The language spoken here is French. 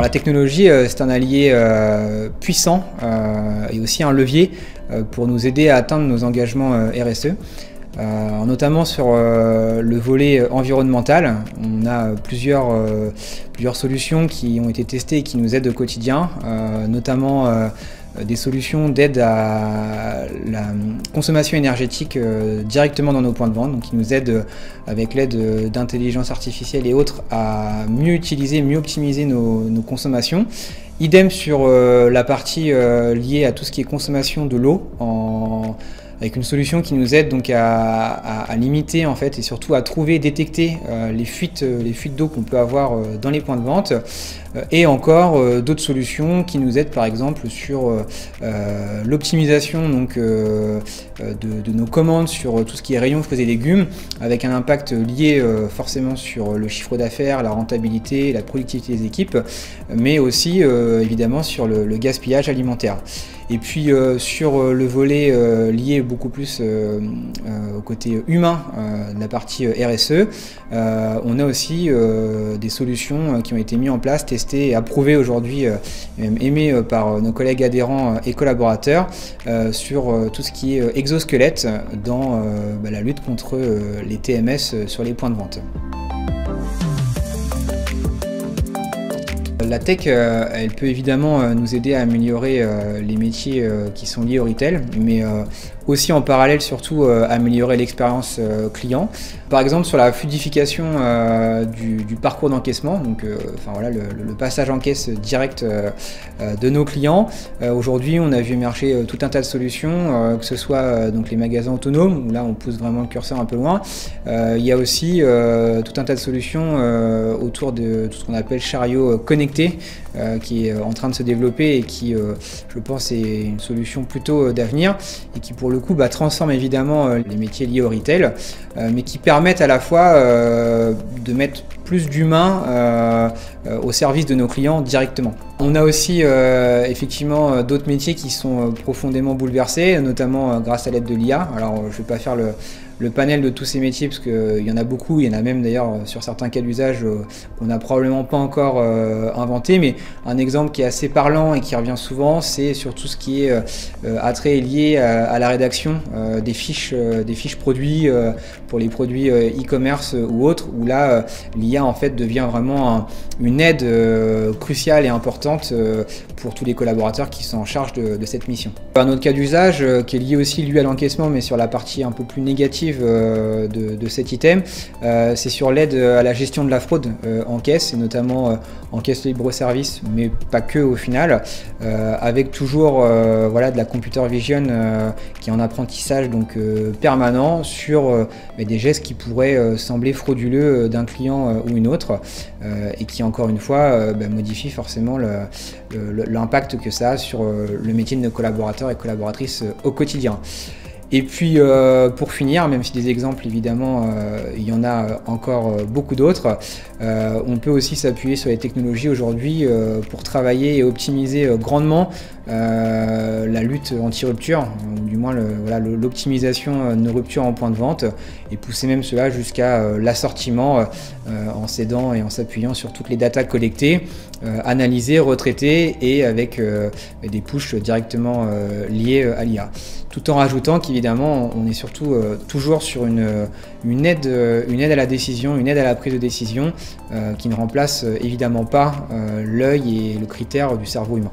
La technologie, c'est un allié puissant et aussi un levier pour nous aider à atteindre nos engagements RSE. Notamment sur le volet environnemental, on a plusieurs solutions qui ont été testées et qui nous aident au quotidien, notamment des solutions d'aide à la consommation énergétique directement dans nos points de vente, donc qui nous aident avec l'aide d'intelligence artificielle et autres à mieux utiliser, mieux optimiser nos consommations. Idem sur la partie liée à tout ce qui est consommation de l'eau, avec une solution qui nous aide donc à limiter en fait et surtout à trouver, détecter les fuites d'eau qu'on peut avoir dans les points de vente, et encore d'autres solutions qui nous aident par exemple sur l'optimisation donc de nos commandes sur tout ce qui est rayons fruits et légumes, avec un impact lié forcément sur le chiffre d'affaires, la rentabilité, la productivité des équipes, mais aussi évidemment sur le gaspillage alimentaire. Et puis sur le volet lié beaucoup plus au côté humain de la partie RSE, on a aussi des solutions qui ont été mises en place, testées et approuvées aujourd'hui, même aimées par nos collègues adhérents et collaborateurs, sur tout ce qui est exosquelette dans la lutte contre les TMS sur les points de vente. La tech, elle peut évidemment nous aider à améliorer les métiers qui sont liés au retail, mais aussi en parallèle surtout améliorer l'expérience client. Par exemple sur la fluidification du parcours d'encaissement, donc voilà, le passage en caisse direct de nos clients. Aujourd'hui on a vu émerger tout un tas de solutions, que ce soit donc les magasins autonomes, où là on pousse vraiment le curseur un peu loin. Il y a aussi tout un tas de solutions autour de tout ce qu'on appelle chariot connecté, qui est en train de se développer et qui, je pense, est une solution plutôt d'avenir et qui, pour le coup, transforme évidemment les métiers liés au retail, mais qui permettent à la fois de mettre plus d'humains au service de nos clients directement. On a aussi effectivement d'autres métiers qui sont profondément bouleversés, notamment grâce à l'aide de l'IA. Alors, je ne vais pas faire le panel de tous ces métiers, parce qu'il y en a beaucoup, il y en a même d'ailleurs sur certains cas d'usage qu'on n'a probablement pas encore inventé, mais un exemple qui est assez parlant et qui revient souvent, c'est sur tout ce qui est attrait lié à la rédaction des fiches produits pour les produits e-commerce ou autres, où là l'IA en fait devient vraiment une aide cruciale et importante pour tous les collaborateurs qui sont en charge de cette mission. Un autre cas d'usage qui est lié aussi lui à l'encaissement, mais sur la partie un peu plus négative de cet item, c'est sur l'aide à la gestion de la fraude en caisse, et notamment en caisse libre-service, mais pas que au final, avec toujours voilà, de la computer vision qui est en apprentissage donc permanent sur des gestes qui pourraient sembler frauduleux d'un client ou une autre, et qui encore une fois modifie forcément l'impact que ça a sur le métier de nos collaborateurs et collaboratrices au quotidien. Et puis pour finir, même si des exemples évidemment il y en a encore beaucoup d'autres, on peut aussi s'appuyer sur les technologies aujourd'hui pour travailler et optimiser grandement la lutte anti-rupture, ou du moins l'optimisation de nos ruptures en point de vente, et pousser même cela jusqu'à l'assortiment en s'aidant et en s'appuyant sur toutes les datas collectées, analysées, retraitées, et avec des pushes directement liées à l'IA. Tout en rajoutant qu'évidemment on est surtout toujours sur une aide à la décision, une aide à la prise de décision qui ne remplace évidemment pas l'œil et le critère du cerveau humain.